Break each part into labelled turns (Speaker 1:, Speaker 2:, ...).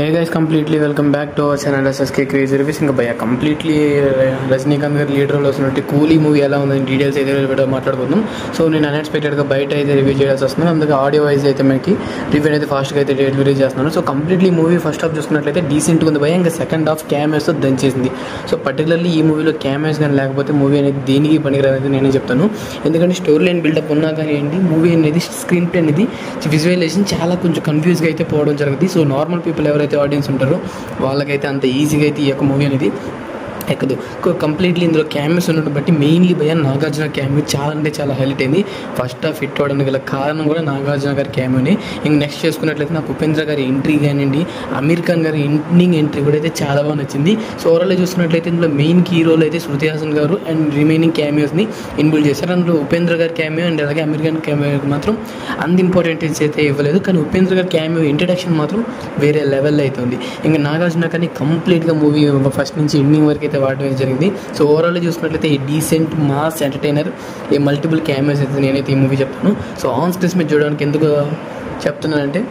Speaker 1: Hey guys, completely welcome back to our channel SSK Crazy Reviews. ఇంకా భయ్యా completely Rajinikanth గారు lead role వస్తున్నట్టు కూలీ మూవీ ఎలా ఉందని డీటెయిల్స్ అయితే మాట్లాడుకుందాం. సో నేను అన్ఎక్స్పెక్టెడ్గా బయట అయితే రివ్యూ చేయాల్సి వస్తుంది, అందుకే ఆడియో వైజ్ అయితే మనకి రివ్యూ అయితే ఫాస్ట్గా అయితే డెలివరీ చేస్తున్నాను. So completely movie first half చూసుకున్నట్లయితే డీసెంట్గా ఉంది భయ్యా. ఇంకా సెకండ్ హాఫ్ క్యామెరాస్తో దంచేసింది. సో పర్టికులర్లీ ఈ మూవీలో క్యామెరాస్ కానీ లేకపోతే మూవీ అనేది దేనికి పనికిరాదని నేనే చెప్తాను. ఎందుకంటే స్టోరీ లైన్ బిల్డప్ ఉన్నా కానీ ఏంటి మూవీ అనేది స్క్రీన్ ప్లే అనేది విజువలైజేషన్ చాలా కొంచెం కన్ఫ్యూజ్గా అయితే పోవడం జరుగుతుంది. సో నార్మల్ పీపుల్ ఎవరైతే ఆడియన్స్ ఉంటారో వాళ్ళకైతే అంత ఈజీగా అయితే ఈ యొక్క మూవీ అనేది ఎక్కదు. కంప్లీట్లీ ఇందులో క్యామెరాస్ ఉండడం బట్టి మెయిన్లీ భయ్యా నాగార్జున క్యామెరా చాలా అంటే చాలా హైలైట్ అయింది. ఫస్ట్ హాఫ్ హిట్ అవడానికి గల కారణం కూడా నాగార్జున గారి క్యామెరాని. ఇంక నెక్స్ట్ చేసుకున్నట్లయితే నాకు ఉపేంద్ర గారి ఎంట్రీ కానివ్వండి, అమీర్ ఖాన్ గారి ఎండింగ్ ఎంట్రీ కూడా అయితే చాలా బాగా నచ్చింది. సో ఓవరాల్గా చూసుకున్నట్లయితే ఇందులో మెయిన్ కీ రోల్ అయితే శృతి హాసన్ గారు అండ్ రిమైనింగ్ క్యామియోస్ని ఇన్బిల్డ్ చేశారు. అందులో ఉపేంద్ర గారి క్యామియో అండ్ అలాగే అమీర్ ఖాన్ క్యామియోకి మాత్రం అంత ఇంపార్టెంటెన్స్ అయితే ఇవ్వలేదు, కానీ ఉపేంద్ర గారి క్యామియో ఇంట్రడక్షన్ మాత్రం వేరే లెవెల్లో అయితే ఉంది. ఇంకా నాగార్జున కానీ కంప్లీట్గా మూవీ ఫస్ట్ నుంచి ఎండింగ్ వరకు అయితే వాడడం జరిగింది. సో ఓవరాల్ చూసుకున్నట్లయితే ఈ డీసెంట్ మాస్ ఎంటర్టైనర్ ఈ మల్టిపుల్ క్యామెరాస్ అయితే నేనైతే ఈ మూవీ చెప్తాను. సో ఆన్ స్క్రీన్ మీద చూడడానికి ఎందుకు చెప్తున్నానంటే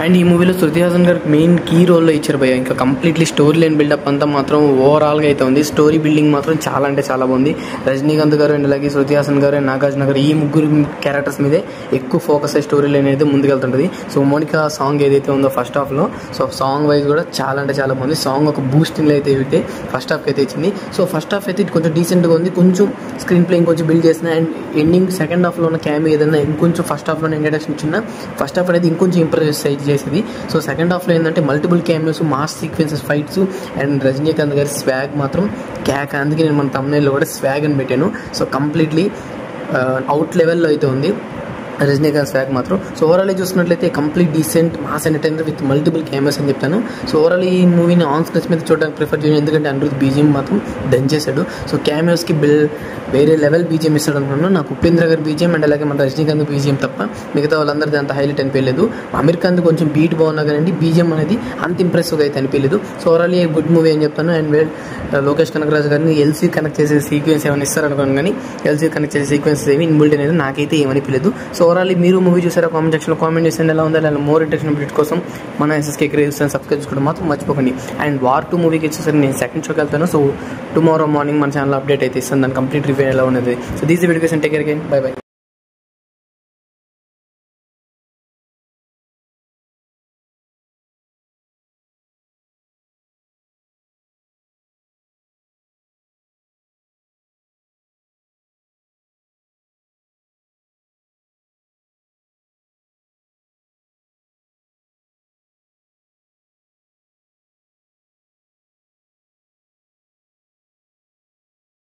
Speaker 1: అండ్ ఈ మూవీలో శృతి హాసన్ గారికి మెయిన్ కీ రోల్లో ఇచ్చారు భయ్య. ఇంకా కంప్లీట్లీ స్టోరీ లైన్ బిల్డప్ అంతా మాత్రం ఓవరాల్గా అయితే ఉంది. స్టోరీ బిల్డింగ్ మాత్రం చాలా అంటే చాలా బాగుంది. రజనీకాంత్ గారు అండ్ అలాగే శృతి హాసన్ గారు అండ్ నాగార్జున గారు ఈ ముగ్గురు క్యారెక్టర్స్ మీదే ఎక్కువ ఫోకస్ అయ్యే స్టోరీ లైన్ అయితే ముందుకెళ్తుంటుంది. సో మోనికా సాంగ్ ఏదైతే ఉందో ఫస్ట్ హాఫ్లో, సో సాంగ్ వైజ్ కూడా చాలా అంటే చాలా బాగుంది. సాంగ్ ఒక బూస్టింగ్లో అయితే ఫస్ట్ హాఫ్ అయితే ఇచ్చింది. సో ఫస్ట్ హాఫ్ అయితే కొంచెం డీసెంట్గా ఉంది, కొంచెం స్క్రీన్ ప్లే ఇంకొంచెం బిల్డ్ చేసిన అండ్ ఎండింగ్ సెకండ్ హాఫ్లో ఉన్న క్యామియో ఏదైనా ఇంకొంచెం ఫస్ట్ హాఫ్లో ఇంట్రడక్షన్ ఇచ్చిన ఫస్ట్ హాఫ్ అనేది ఇంకొంచెం ఇంప్రెస్ అయితే చేసేది. సో సెకండ్ హాఫ్లో ఏంటంటే multiple cameos, mass sequences, fights and Rajinikanth గారి స్వాగ్ మాత్రం క్యాక్. అందుకే నేను మన తమ్నైల్లో కూడా స్వాగ్ అని పెట్టాను. సో కంప్లీట్లీ అవుట్ లెవెల్లో అయితే ఉంది రజనీకాంత్ స్వాగ్ మాత్రం. సో ఓవరాల్ చూసినట్లయితే complete decent mass entertainer with multiple cameras అని చెప్తాను. సో ఓవరాల్ ఈ మూవీని ఆన్ స్క్రీన్స్ మీద చూడడానికి ప్రిఫర్ చేయను, ఎందుకంటే అనిరుద్ బీజిఎం మాత్రం దంచేశాడు. సో క్యామెరాస్కి వేరే లెవెల్ బీజిఎం ఇస్తాడు అనుకున్నాను. నాకు ఉపేంద్ర గారి బీజిఎం అండ్ అలాగే మన రజనీకాంత్ బీజిఎం తప్ప మిగతా వాళ్ళందరిది అంత హైలైట్ అనిపించలేదు. అమీర్ ఖాన్ కొంచెం బీట్ బాగున్నా కానీ బీజిఎం అనేది అంత ఇంప్రెసివ్గా అయితే అనిపించలేదు. సో ఓవరాల్ ఈ గుడ్ మూవీ అని చెప్తాను. అండ్ లోకేష్ కనకరాజు గారిని ఎల్సీ కనెక్ట్ చేసే సీక్వెన్స్ ఏమైనా ఇస్తారనుకోను, కానీ ఎల్సీ కనెక్ట్ చేసే సీక్వెన్స్ ఏమి ఇన్బిల్డ్ అనేది నాకైతే ఏమనిపించలేదు. సో ఓవరాల్ మీరు మూవీ చూసారా? కామెంట్ సెక్షన్లో కామెంట్ చేయండి ఎలా ఉందో. అలా మోర్ ఇంట్రెస్టింగ్ అప్డేట్ కోసం మన SSK Crazy సబ్స్క్రైబ్ చేసుకోవడం మాత్రం మర్చిపోకండి. అండ్ వార్ 2 మూవీకి వచ్చేసరికి నేను సెకండ్ షోకి వెళ్తాను. సో టుమారో మార్నింగ్ మన ఛానల్ అప్డేట్ అయితే ఇస్తాను, దాని కంప్లీట్ రివ్యూ ఎలా ఉన్నది. So these videos take care again, by by.